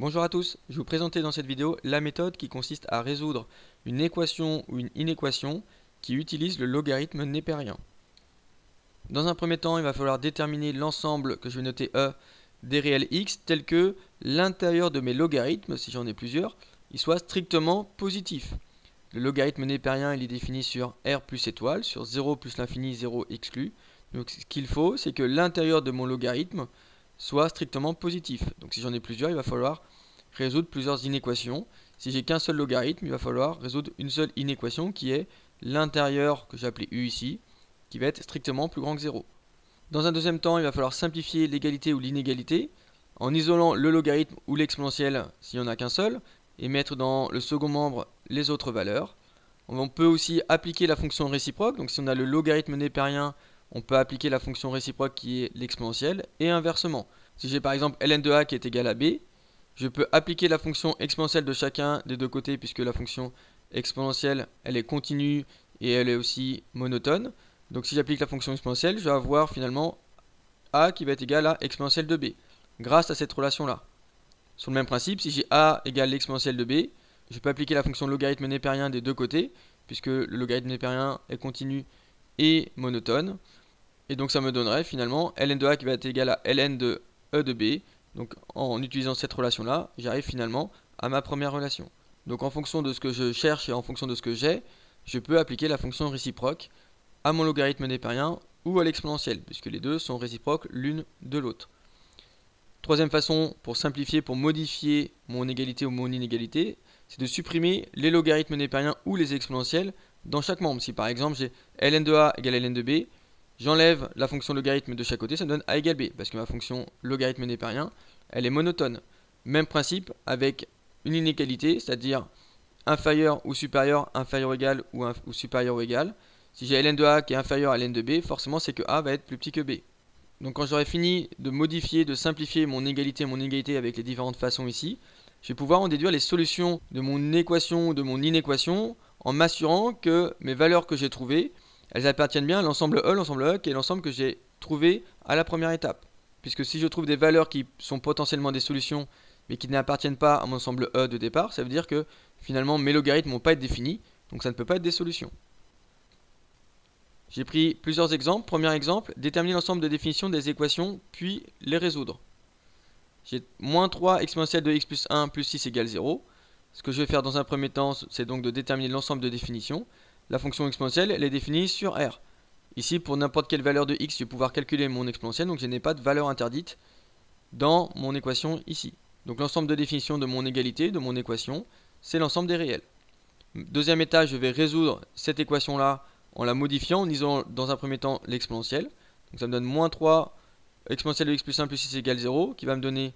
Bonjour à tous, je vais vous présenter dans cette vidéo la méthode qui consiste à résoudre une équation ou une inéquation qui utilise le logarithme népérien. Dans un premier temps, il va falloir déterminer l'ensemble que je vais noter E des réels x tel que l'intérieur de mes logarithmes, si j'en ai plusieurs, il soit strictement positif. Le logarithme népérien il est défini sur R plus étoile, sur 0 plus l'infini, 0 exclu. Donc ce qu'il faut, c'est que l'intérieur de mon logarithme soit strictement positif. Donc si j'en ai plusieurs, il va falloir résoudre plusieurs inéquations. Si j'ai qu'un seul logarithme, il va falloir résoudre une seule inéquation qui est l'intérieur que j'ai appelé U ici, qui va être strictement plus grand que 0. Dans un deuxième temps, il va falloir simplifier l'égalité ou l'inégalité en isolant le logarithme ou l'exponentiel s'il n'y en a qu'un seul et mettre dans le second membre les autres valeurs. On peut aussi appliquer la fonction réciproque, donc si on a le logarithme népérien, on peut appliquer la fonction réciproque qui est l'exponentielle et inversement. Si j'ai par exemple ln de a qui est égal à b, je peux appliquer la fonction exponentielle de chacun des deux côtés puisque la fonction exponentielle elle est continue et elle est aussi monotone. Donc si j'applique la fonction exponentielle, je vais avoir finalement a qui va être égal à exponentielle de b grâce à cette relation là. Sur le même principe, si j'ai a égale l'exponentielle de b, je peux appliquer la fonction logarithme népérien des deux côtés puisque le logarithme népérien est continu et monotone. Et donc ça me donnerait finalement ln de a qui va être égal à ln de e de b. Donc en utilisant cette relation là, j'arrive finalement à ma première relation. Donc en fonction de ce que je cherche et en fonction de ce que j'ai, je peux appliquer la fonction réciproque à mon logarithme népérien ou à l'exponentielle, puisque les deux sont réciproques l'une de l'autre. Troisième façon, pour simplifier, pour modifier mon égalité ou mon inégalité, c'est de supprimer les logarithmes népériens ou les exponentielles dans chaque membre. Si par exemple j'ai ln de a égale ln de b, j'enlève la fonction logarithme de chaque côté, ça me donne a égale b, parce que ma fonction logarithme népérien, elle est monotone. Même principe avec une inégalité, c'est-à-dire inférieur ou supérieur ou égal ou supérieur ou égal. Si j'ai ln de a qui est inférieur à ln de b, forcément c'est que a va être plus petit que b. Donc quand j'aurai fini de modifier, de simplifier mon égalité et mon inégalité avec les différentes façons ici, je vais pouvoir en déduire les solutions de mon équation ou de mon inéquation en m'assurant que mes valeurs que j'ai trouvées, elles appartiennent bien à l'ensemble E qui est l'ensemble que j'ai trouvé à la première étape. Puisque si je trouve des valeurs qui sont potentiellement des solutions mais qui n'appartiennent pas à mon ensemble E de départ, ça veut dire que finalement mes logarithmes ne vont pas être définis, donc ça ne peut pas être des solutions. J'ai pris plusieurs exemples. Premier exemple, déterminer l'ensemble de définitions des équations puis les résoudre. J'ai moins 3 exponentielle de x plus 1 plus 6 égale 0. Ce que je vais faire dans un premier temps, c'est donc de déterminer l'ensemble de définitions. La fonction exponentielle, elle est définie sur R. Ici, pour n'importe quelle valeur de x, je vais pouvoir calculer mon exponentielle, donc je n'ai pas de valeur interdite dans mon équation ici. Donc l'ensemble de définitions de mon égalité, de mon équation, c'est l'ensemble des réels. Deuxième état, je vais résoudre cette équation-là en la modifiant, en isolant dans un premier temps l'exponentielle. Donc ça me donne moins 3 exponentielle de x plus 1 plus 6 égale 0, qui va me donner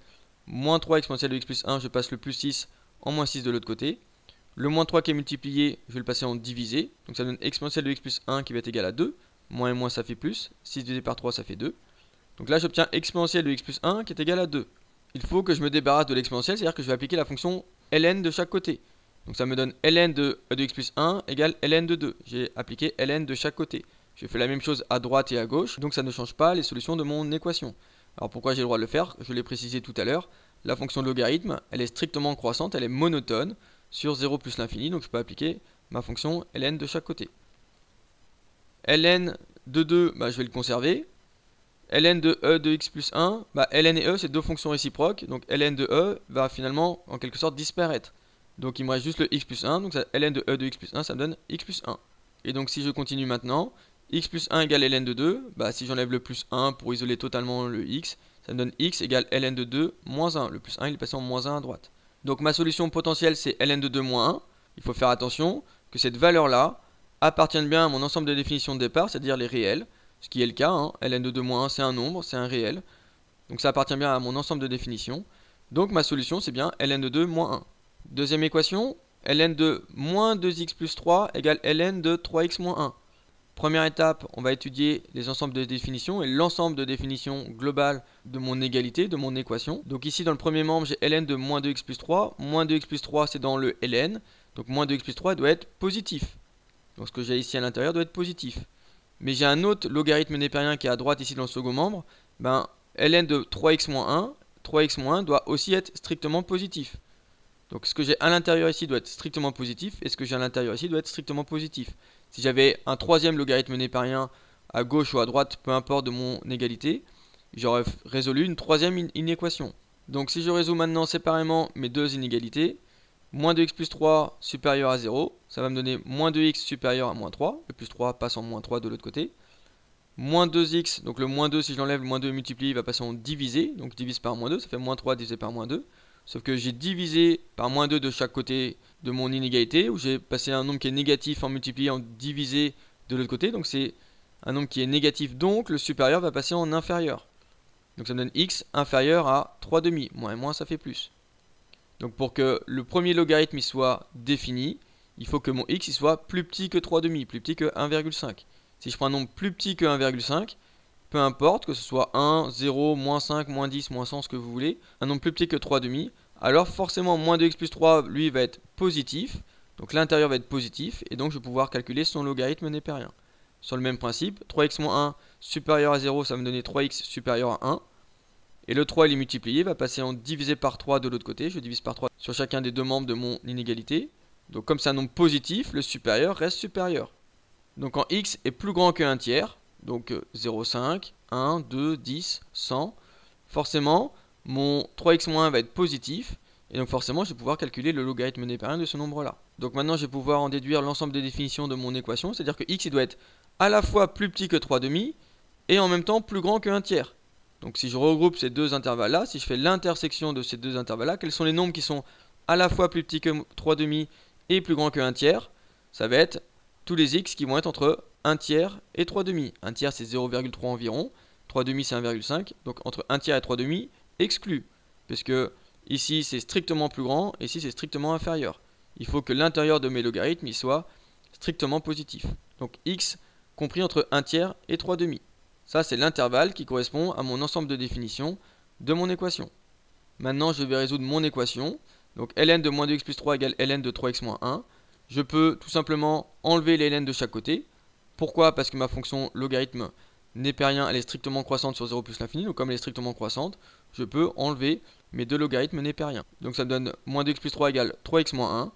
moins 3 exponentielle de x plus 1, je passe le plus 6 en moins 6 de l'autre côté. Le moins 3 qui est multiplié, je vais le passer en divisé. Donc ça donne exponentielle de x plus 1 qui va être égal à 2. Moins et moins ça fait plus. 6 divisé par 3 ça fait 2. Donc là j'obtiens exponentielle de x plus 1 qui est égal à 2. Il faut que je me débarrasse de l'exponentielle, c'est-à-dire que je vais appliquer la fonction ln de chaque côté. Donc ça me donne ln de x plus 1 égale ln de 2. J'ai appliqué ln de chaque côté. J'ai fait la même chose à droite et à gauche, donc ça ne change pas les solutions de mon équation. Alors pourquoi j'ai le droit de le faire? Je l'ai précisé tout à l'heure. La fonction de logarithme, elle est strictement croissante, elle est monotone sur 0 plus l'infini, donc je peux appliquer ma fonction ln de chaque côté. Ln de 2, je vais le conserver. Ln de e de x plus 1, ln et e c'est deux fonctions réciproques, donc ln de e va finalement en quelque sorte disparaître. Donc il me reste juste le x plus 1, donc ça, ln de e de x plus 1 ça me donne x plus 1. Et donc si je continue maintenant, x plus 1 égale ln de 2, si j'enlève le plus 1 pour isoler totalement le x, ça me donne x égale ln de 2 moins 1. Le plus 1 il est passé en moins 1 à droite. Donc ma solution potentielle c'est ln de 2 moins 1. Il faut faire attention que cette valeur là appartienne bien à mon ensemble de définitions de départ, c'est-à-dire les réels. Ce qui est le cas, ln de 2 moins 1 c'est un nombre, c'est un réel. Donc ça appartient bien à mon ensemble de définitions. Donc ma solution c'est bien ln de 2 moins 1. Deuxième équation, ln de moins 2x plus 3 égale ln de 3x moins 1. Première étape, on va étudier les ensembles de définitions et l'ensemble de définitions globales de mon égalité, de mon équation. Donc ici dans le premier membre, j'ai ln de moins 2x plus 3. Moins 2x plus 3 c'est dans le ln. Donc moins 2x plus 3 doit être positif. Donc ce que j'ai ici à l'intérieur doit être positif. Mais j'ai un autre logarithme népérien qui est à droite ici dans le second membre. Ln de 3x moins 1 3x moins 1 doit aussi être strictement positif. Donc ce que j'ai à l'intérieur ici doit être strictement positif, et ce que j'ai à l'intérieur ici doit être strictement positif. Si j'avais un troisième logarithme népérien à gauche ou à droite, peu importe de mon égalité, j'aurais résolu une troisième inéquation. Donc si je résous maintenant séparément mes deux inégalités, moins 2x plus 3 supérieur à 0, ça va me donner moins 2x supérieur à moins 3, le plus 3 passe en moins 3 de l'autre côté. Moins 2x, donc le moins 2, si je l'enlève, le moins 2 multiplié, il va passer en divisé, donc je divise par moins 2, ça fait moins 3 divisé par moins 2. Sauf que j'ai divisé par moins 2 de chaque côté de mon inégalité, où j'ai passé un nombre qui est négatif en multiplié en divisé de l'autre côté, donc c'est un nombre qui est négatif, donc le supérieur va passer en inférieur. Donc ça me donne x inférieur à 3 demi, moins et moins ça fait plus. Donc pour que le premier logarithme il soit défini, il faut que mon x il soit plus petit que 3 demi, plus petit que 1,5. Si je prends un nombre plus petit que 1,5, peu importe que ce soit 1, 0, moins 5, moins 10, moins 100, ce que vous voulez, un nombre plus petit que 3 demi, alors forcément moins 2x plus 3, lui va être positif, donc l'intérieur va être positif, et donc je vais pouvoir calculer son logarithme népérien. Sur le même principe, 3x moins 1 supérieur à 0, ça va me donner 3x supérieur à 1. Et le 3 il est multiplié, va passer en divisé par 3 de l'autre côté. Je divise par 3 sur chacun des deux membres de mon inégalité. Donc comme c'est un nombre positif, le supérieur reste supérieur. Donc quand x est plus grand que 1 tiers, donc 0,5, 1, 2, 10, 100, forcément mon 3x moins 1 va être positif. Et donc forcément je vais pouvoir calculer le logarithme népérien de ce nombre là. Donc maintenant je vais pouvoir en déduire l'ensemble des définitions de mon équation. C'est-à-dire que x il doit être à la fois plus petit que 3 demi et en même temps plus grand que 1 tiers. Donc si je regroupe ces deux intervalles là, si je fais l'intersection de ces deux intervalles là, quels sont les nombres qui sont à la fois plus petits que 3 demi et plus grand que 1 tiers? Ça va être tous les x qui vont être entre 1 tiers et 3 demi. 1 tiers c'est 0,3 environ, 3 demi c'est 1,5, donc entre 1 tiers et 3 demi exclu, puisque ici c'est strictement plus grand et ici c'est strictement inférieur. Il faut que l'intérieur de mes logarithmes il soit strictement positif. Donc x compris entre 1 tiers et 3 demi. Ça, c'est l'intervalle qui correspond à mon ensemble de définitions de mon équation. Maintenant, je vais résoudre mon équation. Donc, ln de moins 2x plus 3 égale ln de 3x moins 1. Je peux tout simplement enlever les ln de chaque côté. Pourquoi? Parce que ma fonction logarithme népérien, elle est strictement croissante sur 0 plus l'infini. Donc, comme elle est strictement croissante, je peux enlever mes deux logarithmes népériens. Donc, ça me donne moins 2x plus 3 égale 3x moins 1.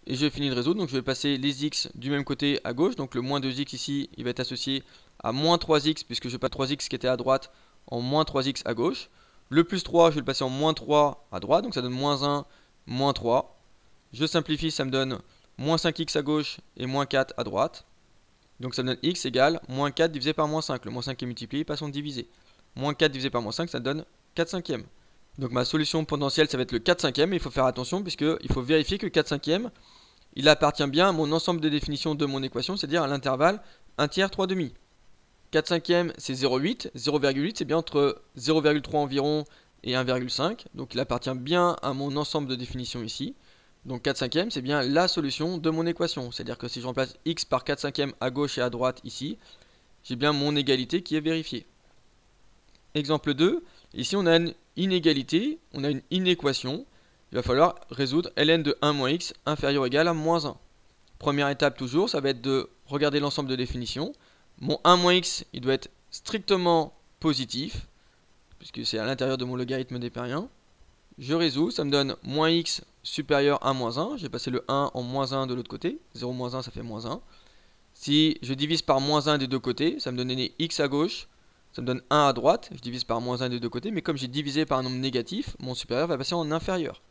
Et j'ai fini de résoudre, donc je vais passer les x du même côté à gauche. Donc le moins 2x ici, il va être associé à moins 3x, puisque je n'ai pas 3x qui était à droite, en moins 3x à gauche. Le plus 3, je vais le passer en moins 3 à droite, donc ça donne moins 1, moins 3. Je simplifie, ça me donne moins 5x à gauche et moins 4 à droite. Donc ça me donne x égale moins 4 divisé par moins 5. Le moins 5 est multiplié, il passe en divisé. Moins 4 divisé par moins 5, ça donne 4 cinquièmes. Donc ma solution potentielle, ça va être le 4 cinquième. Il faut faire attention, puisqu'il faut vérifier que le 4 cinquième, il appartient bien à mon ensemble de définitions de mon équation, c'est-à-dire à l'intervalle 1 tiers 3 demi. 4 cinquièmes c'est 0,8. 0,8 c'est bien entre 0,3 environ et 1,5. Donc il appartient bien à mon ensemble de définitions ici. Donc 4 cinquièmes c'est bien la solution de mon équation. C'est-à-dire que si je remplace x par 4 cinquièmes à gauche et à droite ici, j'ai bien mon égalité qui est vérifiée. Exemple 2, ici on a une inégalité, on a une inéquation. Il va falloir résoudre ln de 1 moins x inférieur ou égal à moins 1. Première étape toujours, ça va être de regarder l'ensemble de définitions. Mon 1 moins x, il doit être strictement positif, puisque c'est à l'intérieur de mon logarithme népérien. Je résous, ça me donne moins x supérieur à moins 1. J'ai passé le 1 en moins 1 de l'autre côté. 0 moins 1, ça fait moins 1. Si je divise par moins 1 des deux côtés, ça me donne x à gauche, ça me donne 1 à droite. Je divise par moins 1 des deux côtés, mais comme j'ai divisé par un nombre négatif, mon supérieur va passer en inférieur.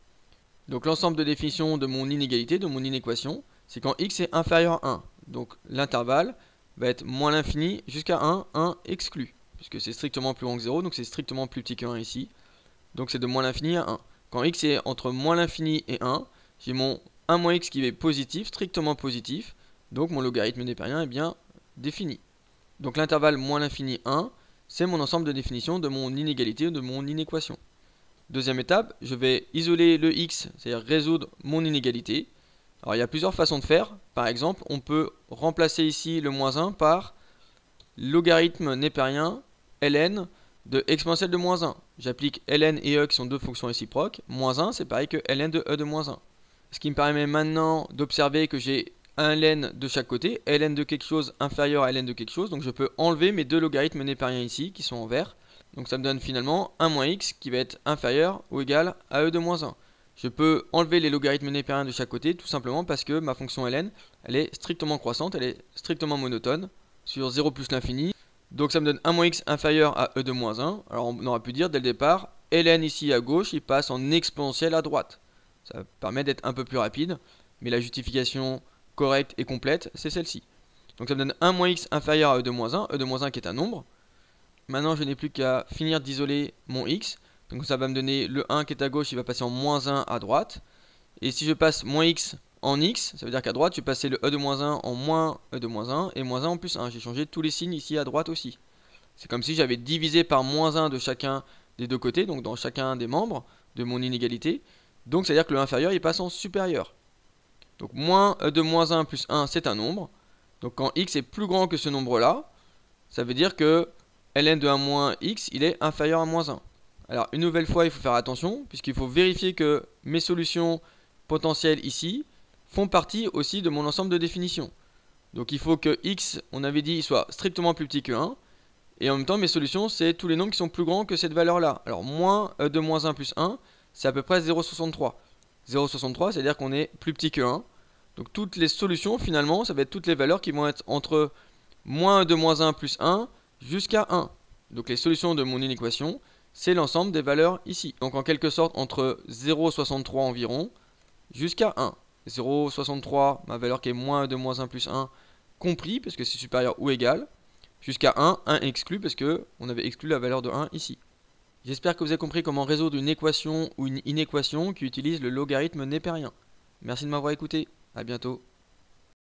Donc l'ensemble de définitions de mon inégalité, de mon inéquation, c'est quand x est inférieur à 1. Donc l'intervalle va être moins l'infini jusqu'à 1, 1 exclu. Puisque c'est strictement plus grand que 0, donc c'est strictement plus petit que 1 ici. Donc c'est de moins l'infini à 1. Quand x est entre moins l'infini et 1, j'ai mon 1 moins x qui est positif, strictement positif. Donc mon logarithme népérien est bien défini. Donc l'intervalle moins l'infini 1, c'est mon ensemble de définitions de mon inégalité ou de mon inéquation. Deuxième étape, je vais isoler le x, c'est-à-dire résoudre mon inégalité. Alors il y a plusieurs façons de faire. Par exemple, on peut remplacer ici le moins 1 par logarithme népérien ln de exponentielle de moins 1. J'applique ln et e qui sont deux fonctions réciproques. Moins 1, c'est pareil que ln de e de moins 1. Ce qui me permet maintenant d'observer que j'ai un ln de chaque côté, ln de quelque chose inférieur à ln de quelque chose. Donc je peux enlever mes deux logarithmes népériens ici, qui sont en vert. Donc ça me donne finalement 1 moins x qui va être inférieur ou égal à e de moins 1. Je peux enlever les logarithmes népériens de chaque côté tout simplement parce que ma fonction ln elle est strictement croissante, elle est strictement monotone sur 0 plus l'infini. Donc ça me donne 1 moins x inférieur à e de moins 1. Alors on aurait pu dire dès le départ, ln ici à gauche il passe en exponentielle à droite. Ça permet d'être un peu plus rapide, mais la justification correcte et complète c'est celle-ci. Donc ça me donne 1 moins x inférieur à e de moins 1, e de moins 1 qui est un nombre. Maintenant je n'ai plus qu'à finir d'isoler mon x. Donc ça va me donner le 1 qui est à gauche, il va passer en moins 1 à droite. Et si je passe moins x en x, ça veut dire qu'à droite je vais passer le e de moins 1 en moins e de moins 1 et moins 1 en plus 1. J'ai changé tous les signes ici à droite aussi. C'est comme si j'avais divisé par moins 1 de chacun des deux côtés, donc dans chacun des membres de mon inégalité. Donc c'est à dire que le inférieur il passe en supérieur. Donc moins e de moins 1 plus 1 c'est un nombre. Donc quand x est plus grand que ce nombre là, ça veut dire que ln de 1 moins x il est inférieur à moins 1. Alors une nouvelle fois il faut faire attention puisqu'il faut vérifier que mes solutions potentielles ici font partie aussi de mon ensemble de définitions. Donc il faut que x, on avait dit, soit strictement plus petit que 1. Et en même temps mes solutions c'est tous les nombres qui sont plus grands que cette valeur là. Alors moins e de moins 1 plus 1 c'est à peu près 0,63. 0,63 c'est à dire qu'on est plus petit que 1. Donc toutes les solutions finalement ça va être toutes les valeurs qui vont être entre moins e de moins 1 plus 1 jusqu'à 1. Donc les solutions de mon inéquation c'est l'ensemble des valeurs ici. Donc en quelque sorte entre 0,63 environ jusqu'à 1. 0,63, ma valeur qui est moins de moins 1 plus 1, compris, parce que c'est supérieur ou égal, jusqu'à 1 exclu, parce que on avait exclu la valeur de 1 ici. J'espère que vous avez compris comment résoudre une équation ou une inéquation qui utilise le logarithme népérien. Merci de m'avoir écouté, à bientôt.